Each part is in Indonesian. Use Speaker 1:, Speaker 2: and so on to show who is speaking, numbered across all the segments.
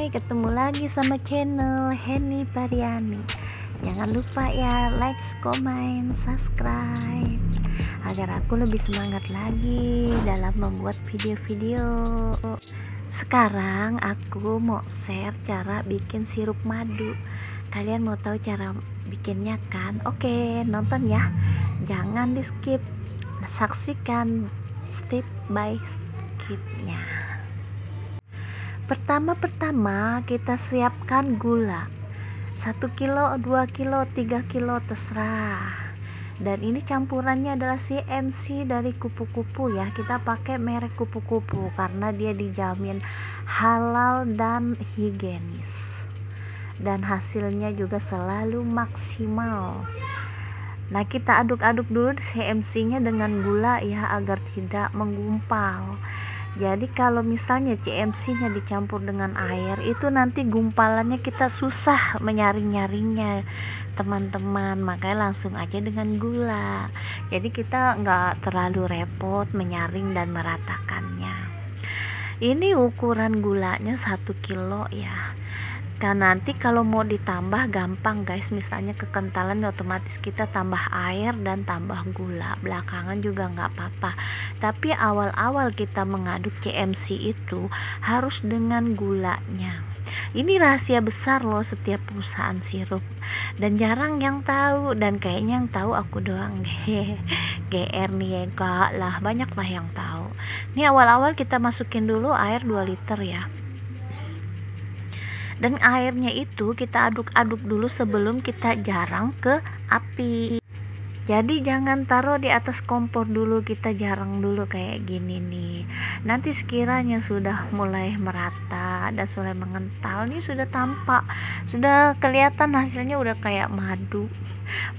Speaker 1: Hai, ketemu lagi sama channel Henny Pariani. Jangan lupa ya like, comment, subscribe agar aku lebih semangat lagi dalam membuat video-video. Sekarang aku mau share cara bikin sirup madu. Kalian mau tahu cara bikinnya kan? Oke, nonton ya, jangan di skip, saksikan step by stepnya. Pertama kita siapkan gula 1 kilo, 2 kilo, 3 kilo terserah. Dan ini campurannya adalah CMC dari kupu-kupu ya. Kita pakai merek kupu-kupu karena dia dijamin halal dan higienis. Dan hasilnya juga selalu maksimal. Nah, kita aduk-aduk dulu CMC-nya dengan gula ya agar tidak menggumpal. Jadi kalau misalnya CMC-nya dicampur dengan air, itu nanti gumpalannya kita susah menyaring-nyaringnya teman-teman. Makanya langsung aja dengan gula. Jadi kita nggak terlalu repot menyaring dan meratakannya. Ini ukuran gulanya 1 kilo ya. Kan nanti kalau mau ditambah gampang guys, misalnya kekentalan otomatis kita tambah air dan tambah gula, belakangan juga nggak apa-apa. Tapi awal-awal kita mengaduk CMC itu harus dengan gulanya. Ini rahasia besar loh setiap perusahaan sirup, dan jarang yang tahu, dan kayaknya yang tahu aku doang. GR nih ya, enggak lah, banyak lah yang tahu. Ini awal-awal kita masukin dulu air 2 liter ya. Dan airnya itu kita aduk-aduk dulu sebelum kita jarang ke api. Jadi jangan taruh di atas kompor dulu, kita jarang dulu kayak gini nih. Nanti sekiranya sudah mulai merata dan sudah mengental, nih sudah tampak, sudah kelihatan hasilnya udah kayak madu.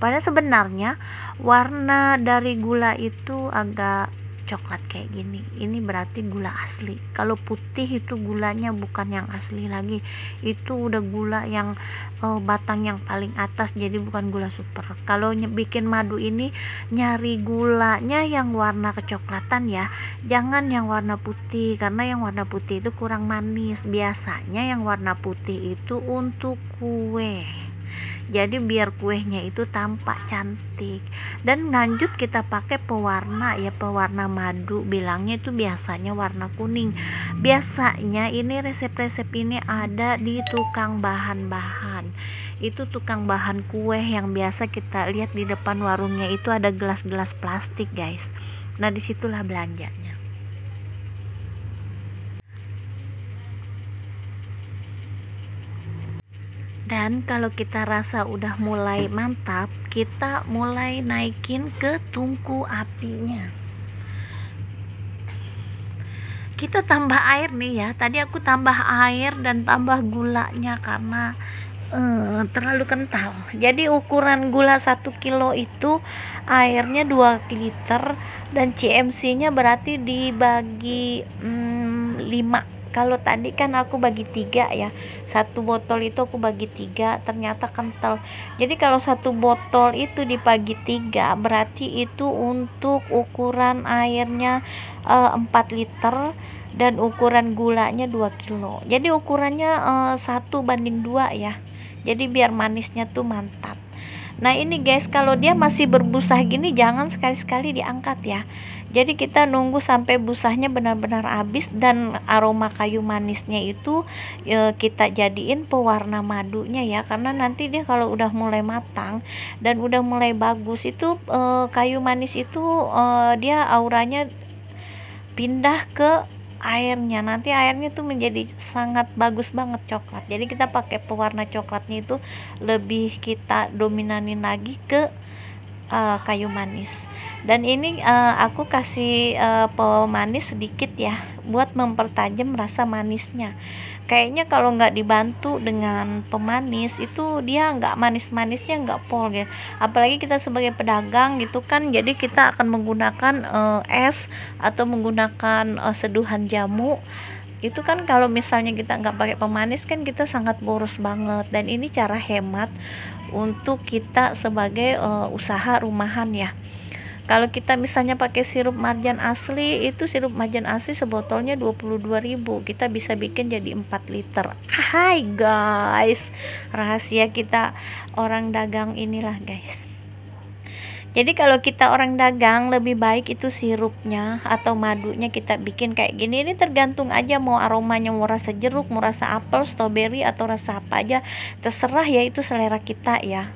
Speaker 1: Padahal sebenarnya warna dari gula itu agak coklat kayak gini, ini berarti gula asli. Kalau putih itu gulanya bukan yang asli lagi, itu udah gula yang batang yang paling atas, jadi bukan gula super. Kalau bikin madu ini nyari gulanya yang warna kecoklatan ya, jangan yang warna putih, karena yang warna putih itu kurang manis. Biasanya yang warna putih itu untuk kue, jadi biar kuenya itu tampak cantik. Dan lanjut kita pakai pewarna ya, pewarna madu, bilangnya itu biasanya warna kuning. Biasanya ini resep-resep ini ada di tukang bahan-bahan, itu tukang bahan kue yang biasa kita lihat di depan warungnya, itu ada gelas-gelas plastik guys. Nah, disitulah belanjanya. Dan kalau kita rasa udah mulai mantap, kita mulai naikin ke tungku apinya. Kita tambah air nih ya. Tadi aku tambah air dan tambah gulanya karena terlalu kental. Jadi ukuran gula 1 kilo itu airnya 2 liter dan CMC-nya berarti dibagi 5. Kalau tadi kan aku bagi 3 ya, 1 botol itu aku bagi 3, ternyata kental. Jadi kalau 1 botol itu dibagi 3 berarti itu untuk ukuran airnya 4 liter dan ukuran gulanya 2 kilo. Jadi ukurannya 1:2 ya. Jadi biar manisnya tuh mantap. Nah ini guys, kalau dia masih berbusah gini jangan sekali-sekali diangkat ya. Jadi kita nunggu sampai busahnya benar-benar habis dan aroma kayu manisnya itu kita jadiin pewarna madunya ya. Karena nanti dia kalau udah mulai matang dan udah mulai bagus itu kayu manis itu dia auranya pindah ke airnya. Nanti airnya tuh menjadi sangat bagus banget coklat. Jadi kita pakai pewarna coklatnya itu lebih kita dominanin lagi ke kayu manis. Dan ini aku kasih pemanis sedikit ya buat mempertajam rasa manisnya. Kayaknya kalau nggak dibantu dengan pemanis itu dia nggak manis-manisnya nggak pol ya. Apalagi kita sebagai pedagang gitu kan, jadi kita akan menggunakan es atau menggunakan seduhan jamu. Itu kan kalau misalnya kita nggak pakai pemanis kan kita sangat boros banget. Dan ini cara hemat untuk kita sebagai usaha rumahan ya. Kalau kita misalnya pakai sirup marjan asli, itu sirup marjan asli sebotolnya 22.000, kita bisa bikin jadi 4 liter. Hai guys, rahasia kita orang dagang inilah guys. Jadi kalau kita orang dagang, lebih baik itu sirupnya atau madunya kita bikin kayak gini. Ini tergantung aja mau aromanya, mau rasa jeruk, mau rasa apel, strawberry, atau rasa apa aja, terserah ya, itu selera kita ya.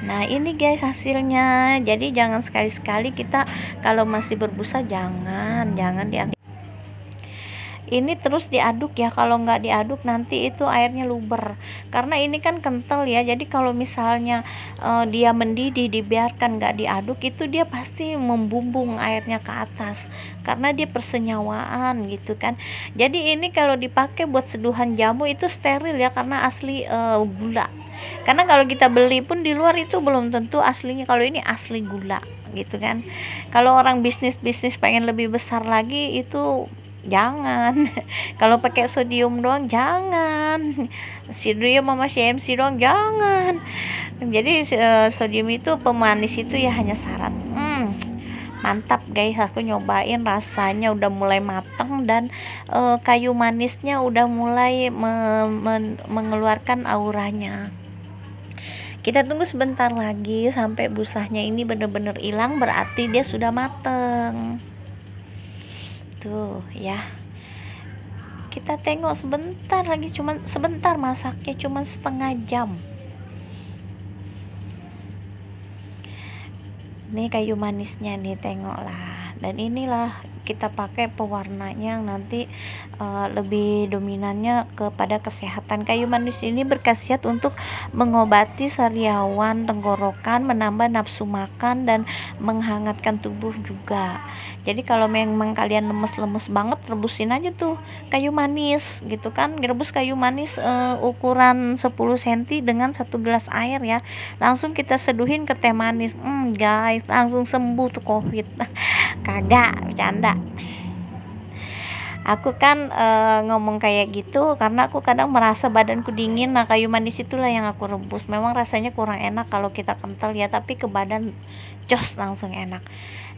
Speaker 1: Nah ini guys hasilnya. Jadi jangan sekali-sekali kita kalau masih berbusa jangan diambil. Ini terus diaduk ya, kalau nggak diaduk nanti itu airnya luber, karena ini kan kental ya. Jadi kalau misalnya dia mendidih dibiarkan nggak diaduk, itu dia pasti membumbung airnya ke atas karena dia persenyawaan gitu kan. Jadi ini kalau dipakai buat seduhan jamu itu steril ya, karena asli gula. Karena kalau kita beli pun di luar itu belum tentu aslinya, kalau ini asli gula gitu kan. Kalau orang bisnis pengen lebih besar lagi itu jangan. Kalau pakai sodium doang jangan, sodium sama CMC doang jangan. Jadi sodium itu pemanis itu ya hanya syarat. Mantap guys, aku nyobain, rasanya udah mulai mateng dan kayu manisnya udah mulai mengeluarkan auranya. Kita tunggu sebentar lagi sampai busanya ini bener-bener hilang, berarti dia sudah mateng. Tuh ya, kita tengok sebentar lagi, cuman sebentar, masaknya cuman setengah jam. Nih kayu manisnya nih, tengoklah. Dan inilah kita pakai pewarnanya nanti lebih dominannya kepada kesehatan. Kayu manis ini berkhasiat untuk mengobati sariawan tenggorokan, menambah nafsu makan, dan menghangatkan tubuh juga. Jadi kalau memang kalian lemes-lemes banget, rebusin aja tuh kayu manis gitu kan. Rebus kayu manis ukuran 10 cm dengan 1 gelas air ya. Langsung kita seduhin ke teh manis. Guys, langsung sembuh tuh COVID. Kagak, bercanda. Aku kan ngomong kayak gitu karena aku kadang merasa badanku dingin. Nah kayu manis itulah yang aku rebus. Memang rasanya kurang enak kalau kita kental ya, tapi ke badan jos langsung enak.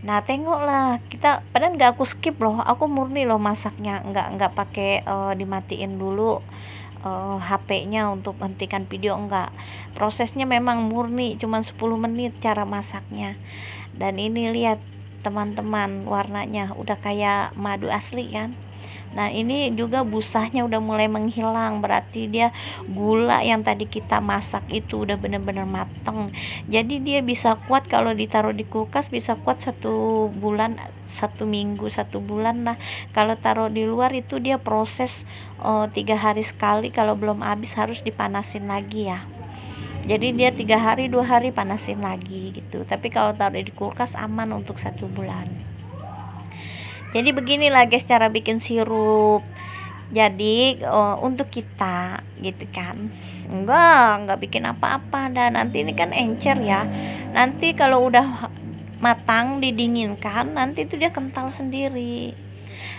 Speaker 1: Nah tengoklah, kita padahal nggak aku skip loh, aku murni loh masaknya, nggak pakai dimatiin dulu HP-nya untuk hentikan video, enggak. Prosesnya memang murni cuman 10 menit cara masaknya. Dan ini lihat teman-teman, warnanya udah kayak madu asli kan. Nah ini juga busahnya udah mulai menghilang, berarti dia gula yang tadi kita masak itu udah bener-bener mateng. Jadi dia bisa kuat kalau ditaruh di kulkas, bisa kuat 1 bulan, 1 minggu, 1 bulan lah. Kalau taruh di luar itu dia proses 3 hari sekali, kalau belum habis harus dipanasin lagi ya. Jadi dia 3 hari 2 hari panasin lagi gitu. Tapi kalau taruh di kulkas aman untuk 1 bulan. Jadi beginilah guys cara bikin sirup. Jadi untuk kita gitu kan, enggak bikin apa-apa. Dan nanti ini kan encer ya, nanti kalau udah matang didinginkan nanti itu dia kental sendiri.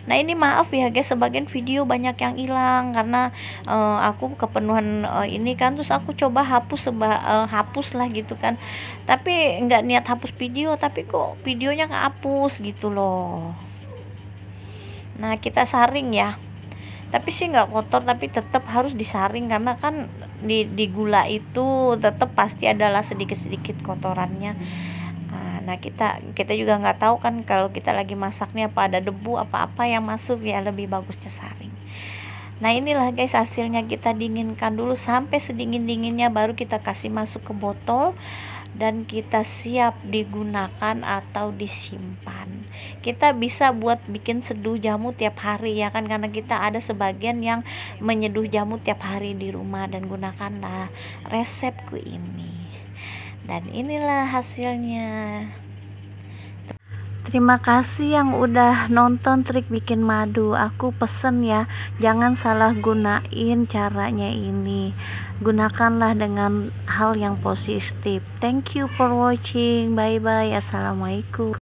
Speaker 1: Nah ini maaf ya guys, sebagian video banyak yang hilang karena aku kepenuhan ini kan, terus aku coba hapus lah gitu kan, tapi nggak niat hapus video, tapi kok videonya kehapus gitu loh. Nah kita saring ya, tapi sih nggak kotor, tapi tetap harus disaring karena kan di gula itu tetap pasti adalah sedikit kotorannya. Nah kita juga nggak tahu kan kalau kita lagi masaknya apa ada debu apa yang masuk, ya lebih bagusnya saring. Nah inilah guys hasilnya, kita dinginkan dulu sampai sedingin-dinginnya, baru kita kasih masuk ke botol dan kita siap digunakan atau disimpan. Kita bisa buat bikin seduh jamu tiap hari ya kan, karena kita ada sebagian yang menyeduh jamu tiap hari di rumah, dan gunakanlah resepku ini. Dan inilah hasilnya. Terima kasih yang udah nonton trik bikin madu. Aku pesen ya, jangan salah gunain caranya ini. Gunakanlah dengan hal yang positif. Thank you for watching. Bye bye. Assalamualaikum.